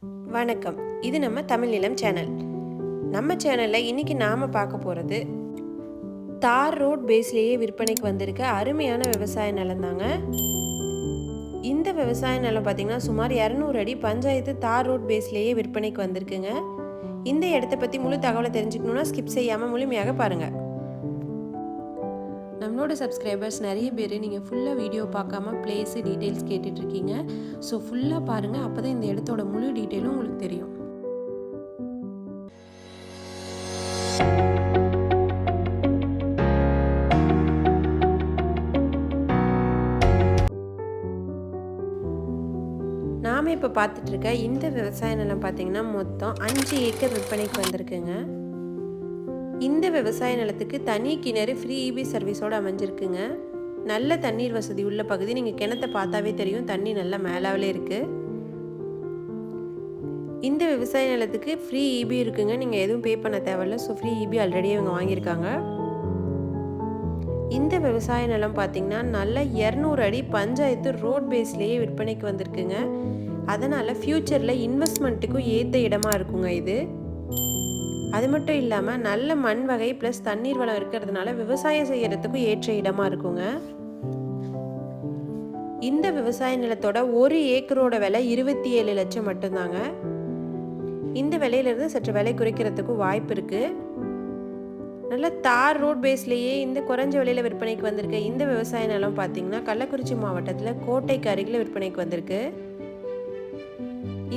வணக்கம். இது நம்ம தமிழ் நிலம் சேனல். நம்ம சேனல்ல இன்னைக்கு நாம பார்க்க போறது தார் ரோட் பேஸ்லயே விற்பனைக்கு வந்திருக்க அருமையான விவசாய நிலம் தாங்க. இந்த விவசாய நிலம் பார்த்தீங்கன்னா சுமார் 200 அடி பஞ்சாயத்து தார் ரோட் பேஸ்லயே விற்பனைக்கு வந்திருக்குங்க. இந்த இடத்தை பத்தி முழு தகவலை தெரிஞ்சுக்கணும்னா ஸ்கிப் செய்யாம முழுமையாக பாருங்க. நம்மளோட சப்ஸ்கிரைபர்ஸ் நிறைய பேர் நீங்கள் ஃபுல்லாக வீடியோ பார்க்காம பிளேஸு டீட்டெயில்ஸ் கேட்டுட்ருக்கீங்க. ஸோ ஃபுல்லாக பாருங்கள், அப்போ தான் இந்த இடத்தோட முழு டீட்டெயிலும் உங்களுக்கு தெரியும். நாம் இப்போ பார்த்துட்ருக்க இந்த விவசாய நிலம் பார்த்தீங்கன்னா மொத்தம் 5 ஏக்கர் விற்பனைக்கு வந்திருக்குங்க. இந்த விவசாய நிலத்துக்கு தனி கிணறு ஃப்ரீ இபி சர்வீஸோடு அமைஞ்சிருக்குங்க. நல்ல தண்ணீர் வசதி உள்ள பகுதி. நீங்கள் கிணத்தை பார்த்தாவே தெரியும், தண்ணி நல்லா மேலாவிலே இருக்குது. இந்த விவசாய நிலத்துக்கு ஃப்ரீ இபி இருக்குங்க. நீங்கள் எதுவும் பே பண்ண தேவையில்ல. ஸோ ஃப்ரீ இபி ஆல்ரெடி இவங்க வாங்கியிருக்காங்க. இந்த விவசாய நிலம் பார்த்திங்கன்னா நல்ல 200 அடி பஞ்சாயத்து ரோட் பேஸ்லேயே விற்பனைக்கு வந்திருக்குங்க. அதனால் ஃப்யூச்சரில் இன்வெஸ்ட்மெண்ட்டுக்கும் ஏற்ற இடமா இருக்குங்க இது. அது மட்டும் இல்லாமல் நல்ல மண் வகை ப்ளஸ் தண்ணீர் வளம் இருக்கிறதுனால விவசாயம் செய்யறதுக்கும் ஏற்ற இடமா இருக்குங்க. இந்த விவசாய நிலத்தோட 1 ஏக்கரோட விலை 27 லட்சம் மட்டும்தாங்க. இந்த விலையிலிருந்து சற்று விலை குறைக்கிறதுக்கும் வாய்ப்பு இருக்கு. நல்ல தார் ரோட் பேஸ்லேயே இந்த குறைஞ்ச விலையில விற்பனைக்கு வந்திருக்க இந்த விவசாய நிலம் பார்த்தீங்கன்னா கள்ளக்குறிச்சி மாவட்டத்தில் கோட்டைக்கு அருகில் விற்பனைக்கு வந்திருக்கு.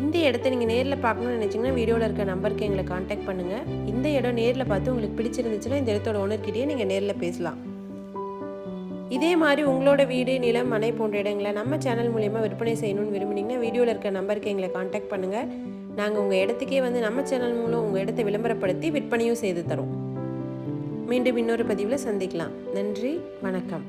இந்த இடத்த நீங்கள் நேரில் பார்க்கணும்னு நினச்சிங்கன்னா வீடியோவில் இருக்க நம்பருக்கு எங்களை காண்டாக்ட் பண்ணுங்கள். இந்த இடம் நேரில் பார்த்து உங்களுக்கு பிடிச்சிருந்துச்சுன்னா இந்த இடத்தோட ஓனர்கிட்டயே நீங்கள் நேரில் பேசலாம். இதே மாதிரி உங்களோட வீடு, நிலம், மனை போன்ற இடங்களை நம்ம சேனல் மூலியமாக விற்பனை செய்யணும்னு விரும்புனீங்கன்னா வீடியோவில் இருக்க நம்பருக்கு எங்களை காண்டாக்ட் பண்ணுங்கள். நாங்கள் உங்கள் இடத்துக்கே வந்து நம்ம சேனல் மூலம் உங்கள் இடத்தை விளம்பரப்படுத்தி விற்பனையும் செய்து தரோம். மீண்டும் இன்னொரு பதிவில் சந்திக்கலாம். நன்றி, வணக்கம்.